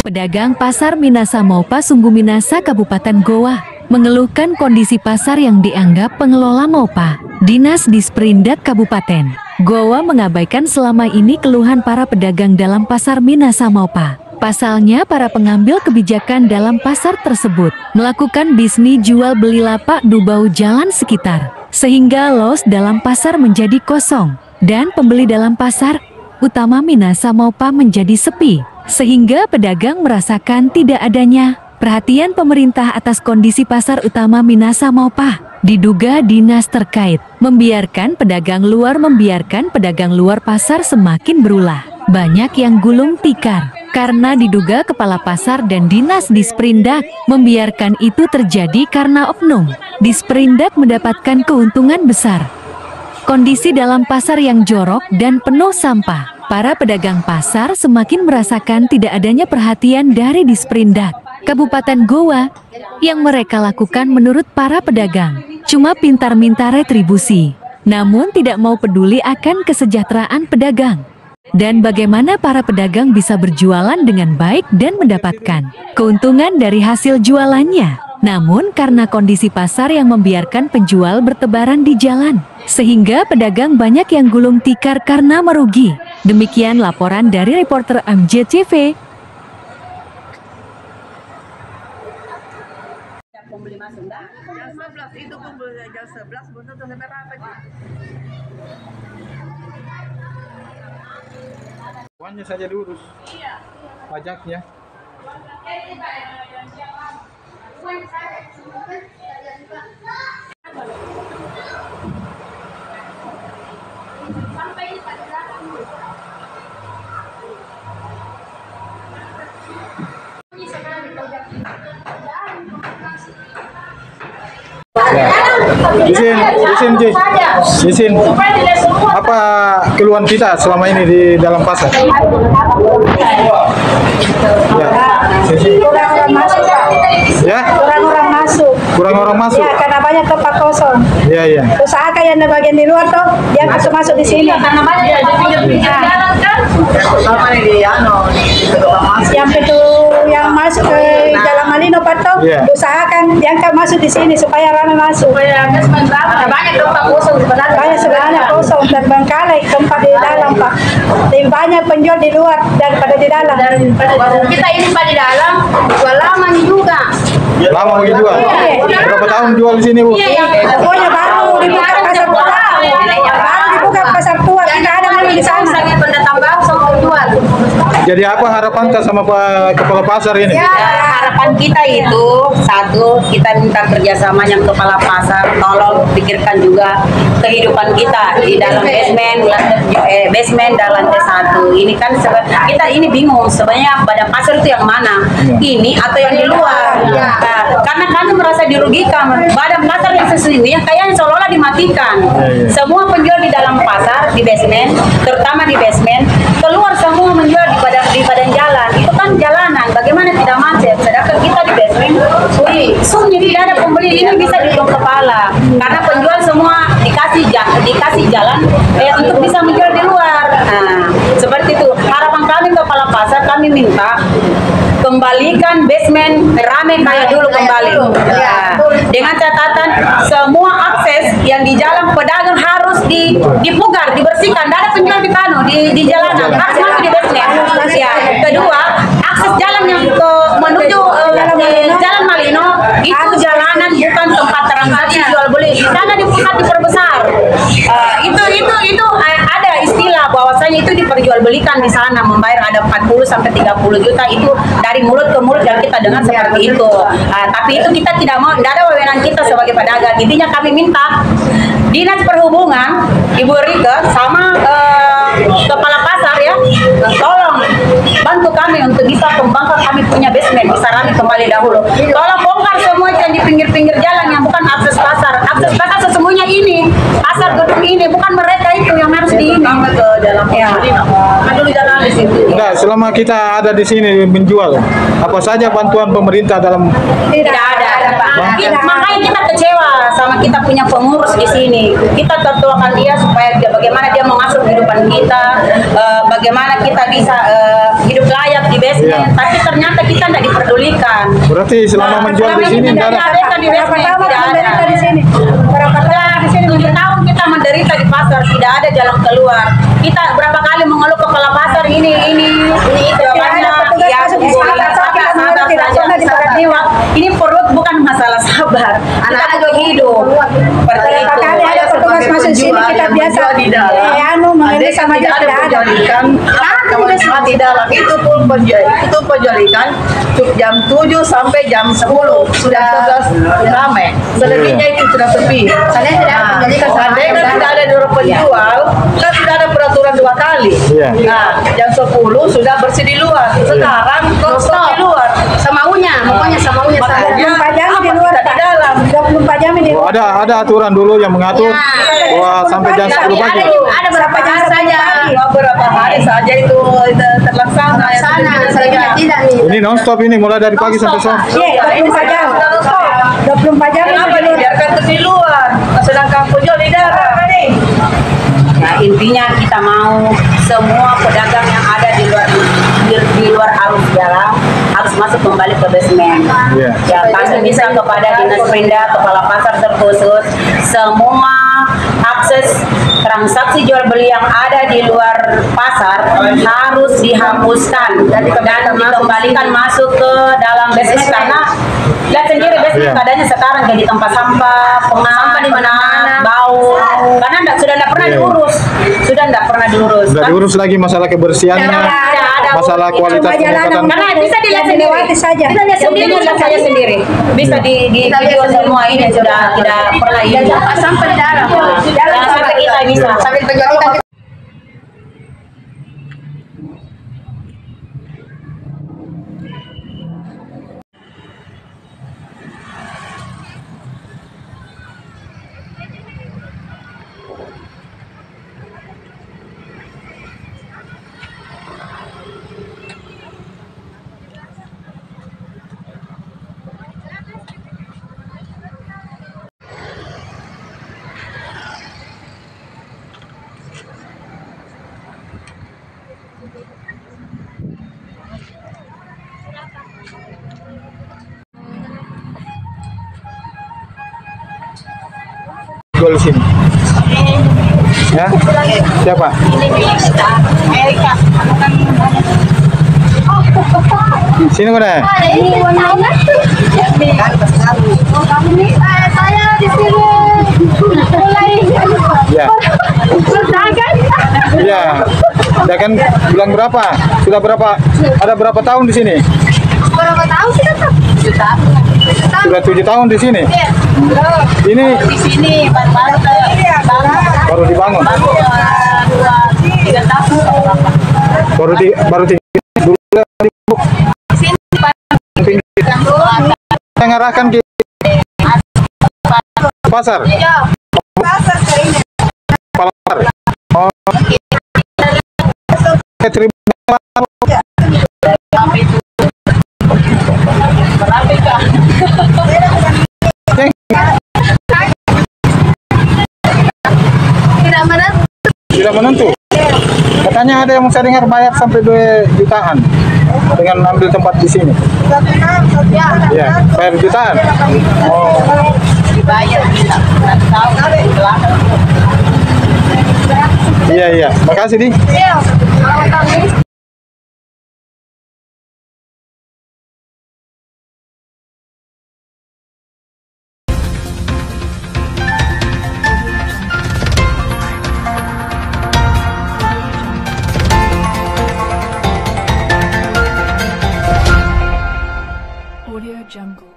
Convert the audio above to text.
Pedagang Pasar Minasa Maupa Sungguh Minasa Kabupaten Goa mengeluhkan kondisi pasar yang dianggap pengelola Maupa. Dinas Disperindak Kabupaten Goa mengabaikan selama ini keluhan para pedagang dalam Pasar Minasa Maupa. Pasalnya para pengambil kebijakan dalam pasar tersebut melakukan bisnis jual beli lapak dubau jalan sekitar, sehingga los dalam pasar menjadi kosong dan pembeli dalam pasar utama Minasa Maupa menjadi sepi, sehingga pedagang merasakan tidak adanya perhatian pemerintah atas kondisi pasar utama Minasa Maupa. Diduga dinas terkait membiarkan pedagang luar pasar semakin berulah. Banyak yang gulung tikar karena diduga kepala pasar dan dinas Disperindak membiarkan itu terjadi karena oknum Disperindak mendapatkan keuntungan besar. Kondisi dalam pasar yang jorok dan penuh sampah, para pedagang pasar semakin merasakan tidak adanya perhatian dari Disperindak Kabupaten Goa. Yang mereka lakukan menurut para pedagang cuma pintar minta retribusi, namun tidak mau peduli akan kesejahteraan pedagang dan bagaimana para pedagang bisa berjualan dengan baik dan mendapatkan keuntungan dari hasil jualannya. Namun karena kondisi pasar yang membiarkan penjual bertebaran di jalan, sehingga pedagang banyak yang gulung tikar karena merugi. Demikian laporan dari reporter MJTV. Pembeli masuk enggak? Jam 11 itu pembeli jam 11 betul sampai berapa sih? Uangnya saja diurus. Iya. Pajaknya. Izin. Apa keluhan kita selama ini di dalam pasar? Kurang orang masuk, Pak. Ya? Kurang orang masuk. Ya, karena banyak tempat kosong. Iya. Usaha kayak yang bagian di luar tuh, dia masuk di sini. Karena banyak di pinggir jalan kan. Yang itu yang masuk ke Jalan Malino Pak tuh, usahakan diangkat masuk di sini supaya ramai masuk. Banyak tempat kosong sebenarnya kosong dan bengkalai tempat di dalam Pak. Lebih banyak penjual di luar daripada di dalam. Kita ini Pak di dalam jual lama juga. Lama mau jual? Berapa tahun jual di sini, Bu? Pokoknya baru dibuka pasar tua. Baru dibuka pasar tua, tidak ada lagi di sana. Pendatang baru sama penjual. Jadi apa harapan Kak sama Pak Kepala Pasar ini? Ya, harapan kita itu satu, kita minta kerjasama yang Kepala Pasar, tolong pikirkan juga kehidupan kita di dalam basement dan lantai 1. Ini kan kita ini bingung sebenarnya badan pasar itu yang mana, ini atau yang di luar. Nah, karena kami merasa dirugikan, badan pasar yang sesungguhnya kayaknya seolah-olah dimatikan. Semua penjual di dalam pasar di basement, terutama di basement, keluar semua menjual di badan jalan. Itu kan jalanan, bagaimana tidak macet? Sedangkan kita di basement, sunyi, tidak ada pembeli. Ini bisa dihitung kepala karena penjual semua dikasih jalan untuk bisa menjual di luar. Nah, seperti itu. Harapan kami Kepala Pasar, kami minta kembalikan basement ramai kayak dulu kembali. Ya. Dengan catatan semua akses yang di jalan pedagang harus dipugar, dibersihkan. Tidak ada penjual di jalanan, harus masuk di basement. Ya. Kedua, akses jalan yang menuju Jalan Malino itu jalanan bukan tempat transaksi jual beli. Di sana diperbesar. Itu ada istilah bahwasanya itu diperjualbelikan di sana, membayar ada 40 sampai 30 juta itu dari mulut ke mulut yang kita dengar seperti itu. Tapi itu kita tidak mau, tidak ada wewenang kita sebagai pedagang. Intinya kami minta Dinas Perhubungan, Ibu Rike sama Kepala Pasar ya, tolong bantu kami untuk bisa kembangkan kami punya basement, bisa rame kembali dahulu. Tolong bongkar semua yang di pinggir-pinggir jalan yang bukan akses pasar. Akses pasar sesungguhnya ini, pasar gedung ini, bukan mereka itu yang harus di ini. Ke dalam dulu jalan di situ. Enggak, selama kita ada di sini menjual, apa saja bantuan pemerintah dalam? Tidak ada. Makanya kita kecewa sama kita punya pengurus di sini. Kita tertuakan dia supaya bagaimana dia mengatur kehidupan kita, bagaimana kita bisa hidup layak di basement. Tapi ternyata belikan. Berarti selama menjual di sini tidak tidak ada. ada di Berapa basement, tahun tidak menderita ada. di sini? Berapa tahun di sini? 7 tahun kita menderita di pasar, tidak ada jalan keluar. Kita berapa kali mengeluh kepala pasar ini itu jawabannya petugas ya masuk di Bu, sabar, sabar tidak saja. pernah diperhatikan. Ini perut bukan masalah sabar, anak-anak juga hidup seperti Berapa itu. kali ada petugas masuk di sini kita biasa mengemis sama dia tidak ada. Teman-teman di dalam itu pun penjual ikan jam 7 sampai jam 10 sudah tugas ramai. Selebihnya itu sudah sepi. Seandainya tidak ada dua penjual, kan tidak ada peraturan 2 kali. Iya. Nah, jam 10 sudah bersih di luar. Sekarang stop di luar. Semaunya, pokoknya semaunya saja. 24 jam di luar Tidak di dalam. 24 jam di Oh, luar. ada aturan dulu yang mengatur bahwa sampai jam 10 pagi. Ada berapa hari saja. Beberapa hari saja itu terlaksana. Selebihnya tidak nih. Ini non-stop ini mulai dari pagi sampai sore. Iya, 24 jam. 24 jam Kenapa di luar. dibiarkan di luar? Sedangkan penjual di dalam. Nah, intinya kita mau semua pedagang yang ada di luar arus jalan harus masuk kembali ke basement. Iya. Ya, kami bisa kepada Dinas Perindak, Kepala Pasar terkhusus, semua akses transaksi jual beli yang ada di luar pasar harus dihapuskan dan dikembalikan masuk ke dalam basement karena lihat sendiri basement Iya. keadaannya sekarang jadi tempat sampah, sampah di mana-mana, bau, karena sudah tidak pernah Iya. diurus, sudah tidak pernah diurus. Sudah Kan? diurus lagi masalah kebersihannya, Tidak ada masalah urus. kualitas Cuma jalanan. pengobatan. Karena bisa dilihat sendiri, Dilewati saja. bisa lihat sendiri, lihat saya sendiri, bisa di video semua ini sudah tidak pernah ini. Sampai di dalam, jangan sampai kita bisa. Sampai penjual ikan. Jual di sini. Ya? Siapa? Amerika. Sini mana? Ini warnanya. Saya di sini mulai Ya. berdagang. Iya. Ya kan bilang berapa? Sudah berapa? Ada berapa tahun di sini? Berapa tahun sih tetap? Sudah 7 tahun di sini. Ini Di sini baru baru dibangun. 3 tahun. Baru dulu yang ngarahkan ke pasar. Pasar. Oh. Terima. Tidak menentu. Katanya ada yang saya dengar bayar sampai 2 jutaan dengan ambil tempat di sini. Ya, bayar jutaan. Oh. Dibayar kita. Tahu belakang. Iya. Makasih, Di. Audio Jungle.